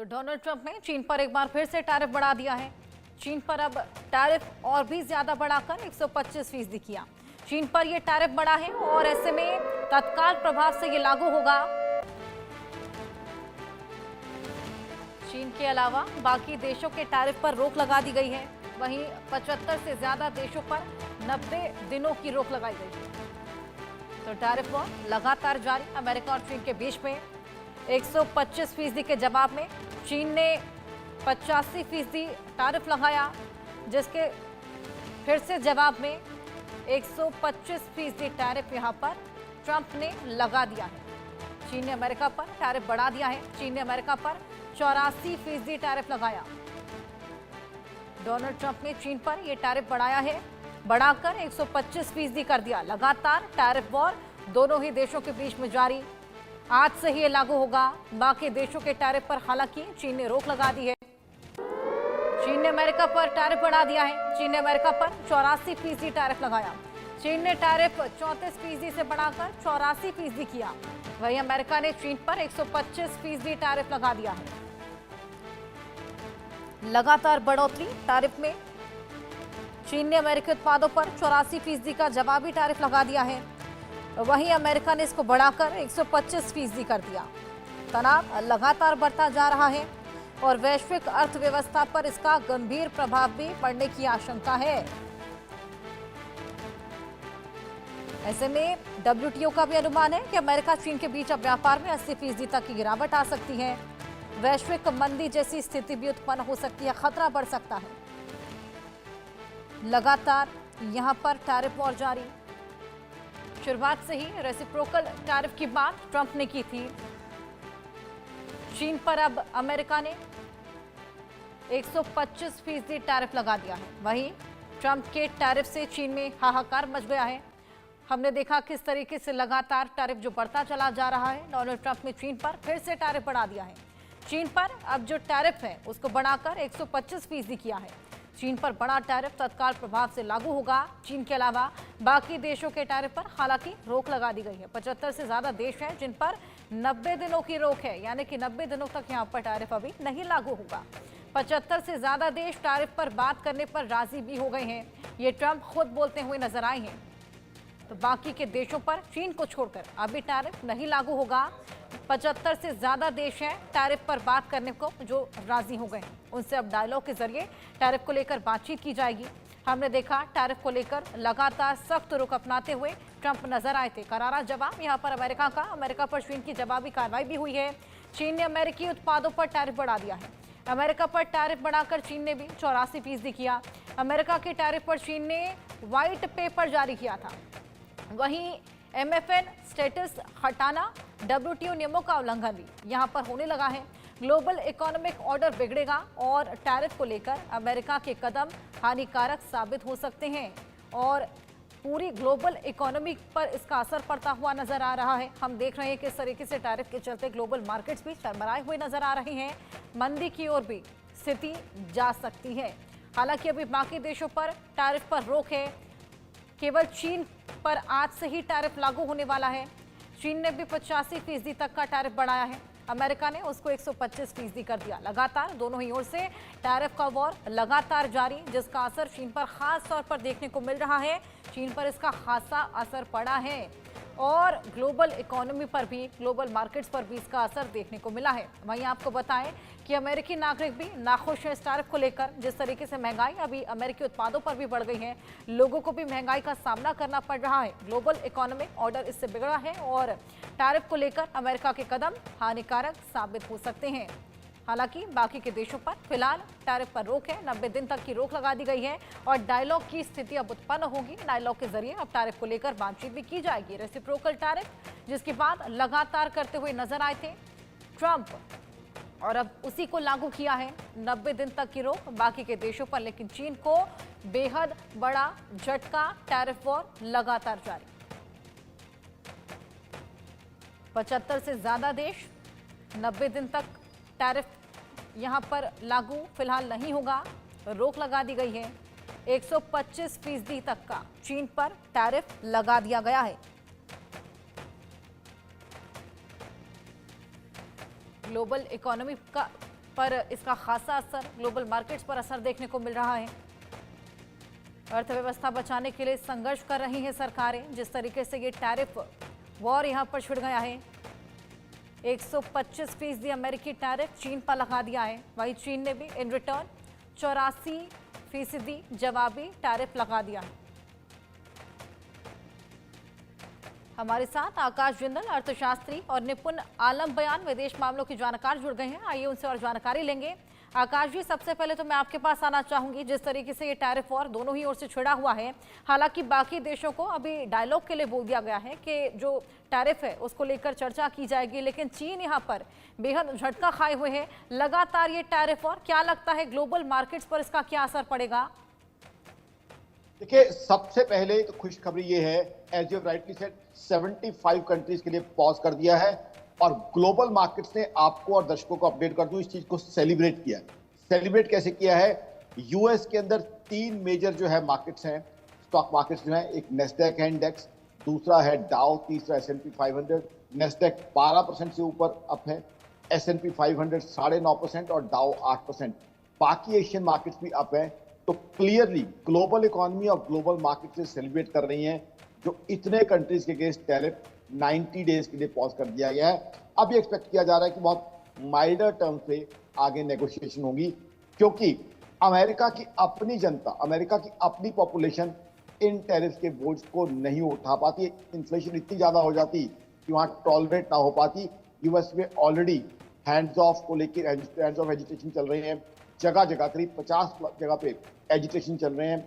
तो Donald Trump ने चीन पर एक बार फिर से टैरिफ बढ़ा दिया है। चीन पर अब टैरिफ और भी ज्यादा बढ़ाकर 125% किया। चीन पर यह टैरिफ बढ़ा है और ऐसे में तत्काल प्रभाव से ये लागू होगा। चीन के अलावा बाकी देशों के टैरिफ पर रोक लगा दी गई है। वहीं 75 से ज्यादा देशों पर 90 दिनों की रोक लगाई गई है। तो टैरिफ वॉर लगातार जारी। अमेरिका और चीन के बीच में 125% के जवाब में चीन ने 85% टैरिफ लगाया, जिसके फिर से जवाब में 125% टैरिफ यहां पर ट्रंप ने लगा दिया है। चीन ने अमेरिका पर टैरिफ बढ़ा दिया है। चीन ने अमेरिका पर 84% टैरिफ लगाया। डोनाल्ड ट्रंप ने चीन पर यह टैरिफ बढ़ाया है, बढ़ाकर 125% कर दिया। लगातार टैरिफ वॉर दोनों ही देशों के बीच में जारी। आज से ही ये लागू होगा। बाकी देशों के टैरिफ पर हालांकि चीन ने रोक लगा दी है। चीन ने अमेरिका पर टैरिफ बढ़ा दिया है। चीन ने अमेरिका पर 84% टैरिफ लगाया। चीन ने टैरिफ 34% से बढ़ाकर 84% किया। वहीं अमेरिका ने चीन पर 125% टैरिफ लगा दिया है। लगातार बढ़ोतरी टैरिफ में चीन ने अमेरिकी उत्पादों पर 84% का जवाबी टैरिफ लगा दिया है। वहीं अमेरिका ने इसको बढ़ाकर 125% कर दिया। तनाव लगातार बढ़ता जा रहा है और वैश्विक अर्थव्यवस्था पर इसका गंभीर प्रभाव भी पड़ने की आशंका है। ऐसे में WTO का भी अनुमान है कि अमेरिका चीन के बीच अब व्यापार में 80% तक की गिरावट आ सकती है। वैश्विक मंदी जैसी स्थिति भी उत्पन्न हो सकती है, खतरा बढ़ सकता है। लगातार यहां पर टैरिफ वॉर जारी। शुरुआत से ही रेसिप्रोकल टैरिफ की बात ट्रंप ने की थी। चीन पर अब अमेरिका ने 125% टैरिफ लगा दिया है। वहीं ट्रंप के टैरिफ से चीन में हाहाकार मच गया है। हमने देखा किस तरीके से लगातार टैरिफ जो बढ़ता चला जा रहा है। डोनाल्ड ट्रंप ने चीन पर फिर से टैरिफ बढ़ा दिया है। चीन पर अब जो टैरिफ है उसको बढ़ाकर 125% किया है। चीन पर बड़ा टैरिफ तत्काल प्रभाव से लागू होगा। चीन के अलावा बाकी देशों के टैरिफ पर हालांकि रोक लगा दी गई है। 75 से ज्यादा देश हैं जिन पर 90 दिनों की रोक है, यानी कि 90 दिनों तक यहां पर टैरिफ अभी नहीं लागू होगा। 75 से ज्यादा देश टैरिफ पर बात करने पर राजी भी हो गए हैं। ये ट्रंप खुद बोलते हुए नजर आए हैं। तो बाकी के देशों पर चीन को छोड़कर अभी टैरिफ नहीं लागू होगा। 75 से ज्यादा देश हैं टैरिफ पर बात करने को जो राजी हो गए हैं। उनसे अब डायलॉग के जरिए टैरिफ को लेकर बातचीत की जाएगी। हमने देखा टैरिफ को लेकर लगातार सख्त रुख अपनाते हुए ट्रंप नजर आए थे। करारा जवाब यहां पर अमेरिका का। अमेरिका पर चीन की जवाबी कार्रवाई भी हुई है। चीन ने अमेरिकी उत्पादों पर टैरिफ बढ़ा दिया है। अमेरिका पर टैरिफ बढ़ाकर चीन ने भी 84% किया। अमेरिका के टैरिफ पर चीन ने व्हाइट पेपर जारी किया था। वहीं MFN स्टेटस हटाना, WTO नियमों का उल्लंघन भी यहां पर होने लगा है। ग्लोबल इकोनॉमिक ऑर्डर बिगड़ेगा और टैरिफ को लेकर अमेरिका के कदम हानिकारक साबित हो सकते हैं और पूरी ग्लोबल इकोनॉमी पर इसका असर पड़ता हुआ नजर आ रहा है। हम देख रहे हैं किस तरीके से टैरिफ के चलते ग्लोबल मार्केट्स भी चरमराए हुए नजर आ रहे हैं। मंदी की ओर भी स्थिति जा सकती है। हालांकि अभी बाकी देशों पर टैरिफ पर रोक है। केवल चीन पर आज से ही टैरिफ लागू होने वाला है। चीन ने भी 85% तक का टैरिफ बढ़ाया है। अमेरिका ने उसको 125% कर दिया। लगातार दोनों ही ओर से टैरिफ का वॉर लगातार जारी, जिसका असर चीन पर खास तौर पर देखने को मिल रहा है। चीन पर इसका खासा असर पड़ा है और ग्लोबल इकोनॉमी पर भी, ग्लोबल मार्केट्स पर भी इसका असर देखने को मिला है। वहीं आपको बताएं कि अमेरिकी नागरिक भी नाखुश है इस टैरिफ को लेकर। जिस तरीके से महंगाई अभी अमेरिकी उत्पादों पर भी बढ़ गई है, लोगों को भी महंगाई का सामना करना पड़ रहा है। ग्लोबल इकोनॉमिक ऑर्डर इससे बिगड़ा है और टैरिफ को लेकर अमेरिका के कदम हानिकारक साबित हो सकते हैं। हालांकि बाकी के देशों पर फिलहाल टैरिफ पर रोक है। 90 दिन तक की रोक लगा दी गई है और डायलॉग की स्थिति अब उत्पन्न होगी। डायलॉग के जरिए अब टैरिफ को लेकर बातचीत भी की जाएगी। रेसिप्रोकल टैरिफ, जिसकी बात लगातार करते हुए नजर आए थे ट्रंप, और अब उसी को लागू किया है। 90 दिन तक की रोक बाकी के देशों पर, लेकिन चीन को बेहद बड़ा झटका। टैरिफ वॉर लगातार जारी। 75 से ज्यादा देश, 90 दिन तक टैरिफ यहां पर लागू फिलहाल नहीं होगा। रोक लगा दी गई है। 125% तक का चीन पर टैरिफ लगा दिया गया है। ग्लोबल इकोनॉमी पर इसका खासा असर ग्लोबल मार्केट्स पर असर देखने को मिल रहा है। अर्थव्यवस्था बचाने के लिए संघर्ष कर रही हैं सरकारें। जिस तरीके से ये टैरिफ वॉर यहां पर छिड़ गया है, 125% अमेरिकी टैरिफ चीन पर लगा दिया है। वहीं चीन ने भी इन रिटर्न 84% जवाबी टैरिफ लगा दिया है। हमारे साथ आकाश जिंदल, अर्थशास्त्री और निपुण आलम बयान, विदेश मामलों की जानकार जुड़ गए हैं। आइए उनसे और जानकारी लेंगे। आकाश जी, सबसे पहले तो मैं आपके पास आना चाहूंगी। जिस तरीके से ये टैरिफ वॉर दोनों ही ओर से छिड़ा हुआ है, हालांकि बाकी देशों को अभी डायलॉग के लिए बोल दिया गया है कि जो टैरिफ है उसको लेकर चर्चा की जाएगी, लेकिन चीन यहाँ पर बेहद झटका खाए हुए है। लगातार ये टैरिफ वॉर, क्या लगता है ग्लोबल मार्केट्स पर इसका क्या असर पड़ेगा? देखिए, सबसे पहले तो खुशखबरी ये है, as you rightly said, 75 countries के लिए पॉज कर दिया है और ग्लोबल मार्केट्स ने आपको और दर्शकों को अपडेट कर दूं, इस चीज को सेलिब्रेट किया है। सेलिब्रेट कैसे किया है? यूएस के अंदर 3 मेजर जो है मार्केट्स हैं, स्टॉक मार्केट्स जो है, एक नेस्डैक है इंडेक्स, दूसरा है डाउ, तीसरा S&P 500। नेस्डैक 12% से ऊपर अप है, S&P 500 9.5% और डाउ 8%। बाकी एशियन मार्केट्स भी अप है। तो क्लियरली ग्लोबल इकोनॉमी और ग्लोबल मार्केट से सेलिब्रेट कर रही हैं जो इतने कंट्रीज के अगेंस्ट टैरिफ 90 डेज के लिए पॉज कर दिया गया है। अब ये एक्सपेक्ट किया जा रहा है कि बहुत माइल्डर टर्म पे आगे नेगोशिएशन होगी, क्योंकि अमेरिका की अपनी जनता, अमेरिका की अपनी पॉपुलेशन इन टैरिफ के बोझ को नहीं उठा पाती। इन्फ्लेशन इतनी ज्यादा हो जाती कि वहां टॉलरेट ना हो पाती। यूएस में ऑलरेडी हैंड्स ऑफ को लेकर हैंड्स ऑफ एजिटेशन चल रहे हैं, जगह जगह करीब 50 जगह पे एजिटेशन चल रहे हैं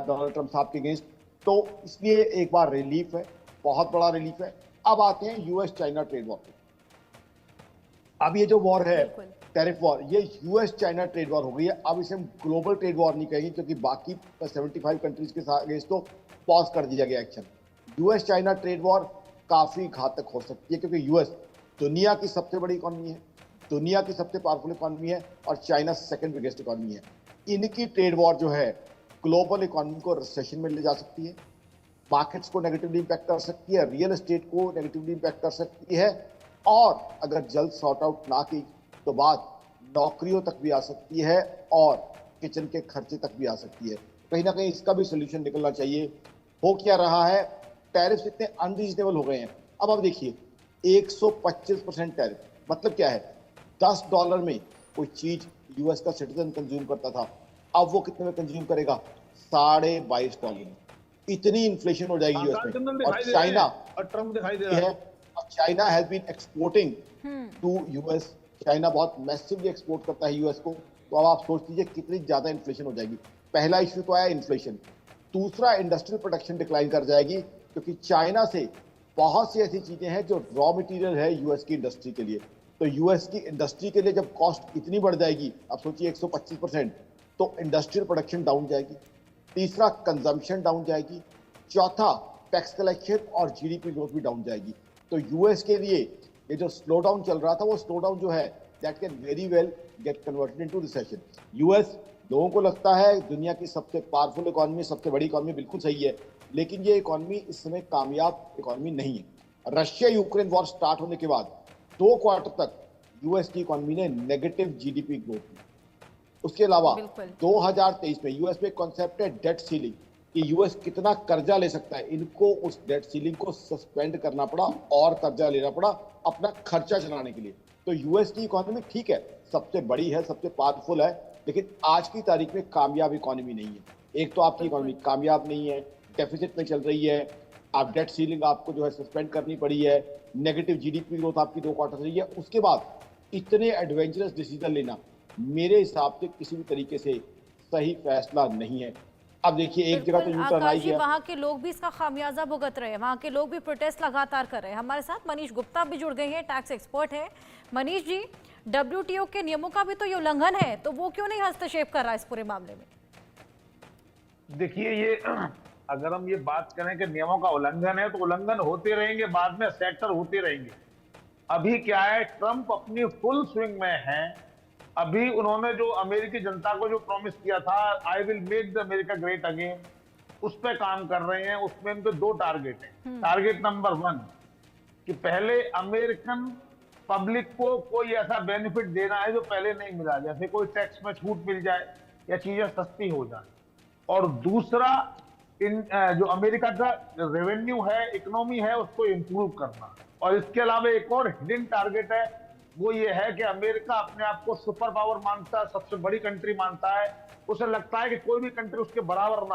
डोनाल्ड ट्रंप साहब के अगेंस्ट। तो इसलिए एक बार रिलीफ है, बहुत बड़ा रिलीफ है। अब आते हैं यूएस चाइना ट्रेड वॉर पे। अब ये जो वॉर है, टैरिफ वॉर, ये यूएस चाइना ट्रेड वॉर हो गई है। अब इसे हम ग्लोबल ट्रेड वॉर नहीं कहेंगे, क्योंकि बाकी 75 कंट्रीज के साथ अगेंस्ट तो पॉज कर दिया गया action. US China trade war काफी घातक हो सकती है, क्योंकि यूएस दुनिया की सबसे बड़ी इकोनॉमी है, दुनिया की सबसे पावरफुल इकोनॉमी है और चाइना सेकंड बिगेस्ट इकोनॉमी है। इनकी ट्रेड वॉर जो है ग्लोबल इकोनॉमी को रिसेशन में ले जा सकती है, मार्केट्स को नेगेटिवली इंपैक्ट कर सकती है, रियल एस्टेट को नेगेटिवली इंपैक्ट कर सकती है, और अगर जल्द सॉर्ट आउट ना की तो बात नौकरियों तक भी आ सकती है और किचन के खर्चे तक भी आ सकती है। कहीं ना कहीं इसका भी सोल्यूशन निकलना चाहिए। हो क्या रहा है, टैरिफ इतने अनरीजनेबल हो गए हैं। अब देखिए, 125% टैरिफ मतलब क्या है? $10 में कोई चीज यूएस का सिटीजन कंज्यूम करता था, अब वो कितने में कंज्यूम करेगा? $22.5 में। इतनी इन्फ्लेशन हो जाएगी यूएस में। और चाइना और ट्रम्प दिखाई दे रहा है। China has been exporting to US. China बहुत मैसिवली एक्सपोर्ट करता है यूएस को। तो अब आप सोच लीजिए कितनी ज्यादा इन्फ्लेशन हो जाएगी। पहला इश्यू तो आया इन्फ्लेशन, दूसरा इंडस्ट्रियल प्रोडक्शन डिक्लाइन कर जाएगी, क्योंकि चाइना से बहुत सी ऐसी चीजें हैं जो रॉ मटेरियल है यूएस की इंडस्ट्री के लिए। तो यूएस की इंडस्ट्री के लिए जब कॉस्ट इतनी बढ़ जाएगी, अब सोचिए 125%, तो इंडस्ट्रियल प्रोडक्शन डाउन जाएगी, तीसरा कंजम्पशन डाउन जाएगी, चौथा टैक्स कलेक्शन और जीडीपी ग्रोथ भी डाउन जाएगी। तो यूएस के लिए ये जो स्लो डाउन चल रहा था, वो स्लो डाउन जो है that can very well get converted into recession. US, लोगों को लगता है दुनिया की सबसे पावरफुल इकोनॉमी, सबसे बड़ी इकोनॉमी, बिल्कुल सही है, लेकिन ये इकोनॉमी इस समय कामयाब इकोनॉमी नहीं है। रशिया यूक्रेन वॉर स्टार्ट होने के बाद 2 क्वार्टर तक यूएस की इकोनॉमी ने नेगेटिव जीडीपी ग्रोथ की। उसके अलावा 2023 में यूएस में कॉन्सेप्ट है डेट सीलिंग, कि यूएस कितना कर्जा ले सकता है। इनको उस डेट सीलिंग को सस्पेंड करना पड़ा और कर्जा लेना पड़ा अपना खर्चा चलाने के लिए। तो यूएस की इकोनॉमी ठीक है, सबसे बड़ी है, सबसे पावरफुल है, लेकिन आज की तारीख में कामयाब इकोनॉमी नहीं है। एक तो आपकी इकोनॉमी कामयाब नहीं है, डेफिसिट में चल रही है, आप डेट सीलिंग आपको जो है सस्पेंड करनी पड़ी है, नेगेटिव जीडीपी ग्रोथ आपकी 2 क्वार्टर रही है। उसके बाद इतने एडवेंचरस डिसीजन लेना मेरे हिसाब से किसी भी तरीके से सही फैसला नहीं है। अब देखिए, एक जगह तो यूं टर्न आई है, वहाँ के लोग भी इसका खामियाजा भुगत रहे हैं, वहाँ के लोग भी प्रोटेस्ट लगातार कर रहे हैं। हमारे साथ मनीष गुप्ता भी जुड़ गए हैं, टैक्स एक्सपर्ट है। मनीष जी, डब्ल्यूटीओ के नियमों का भी तो ये उल्लंघन है, तो वो क्यों नहीं हस्तक्षेप कर रहा है इस पूरे मामले में? देखिए, ये अगर हम ये बात करें कि नियमों का उल्लंघन है, तो उल्लंघन होते रहेंगे, बाद में सेटल होते रहेंगे। अभी क्या है, ट्रंप अपनी फुल स्विंग में है। अभी उन्होंने जो अमेरिकी जनता को जो प्रॉमिस किया था, I will make the America great again, उस पर काम कर रहे हैं। उसमें उनके 2 टारगेट हैं। टारगेट नंबर 1 कि पहले अमेरिकन पब्लिक को कोई ऐसा बेनिफिट देना है जो पहले नहीं मिला, जैसे कोई टैक्स में छूट मिल जाए या चीजें सस्ती हो जाए। और दूसरा, जो अमेरिका का रेवेन्यू है, इकोनॉमी है, उसको इंप्रूव करना। और इसके अलावा एक और हिडन टारगेट है, वो ये है कि अमेरिका अपने आप को सुपर पावर मानता है, सबसे बड़ी कंट्री मानता है। उसे लगता है कि कोई भी कंट्री उसके बराबर ना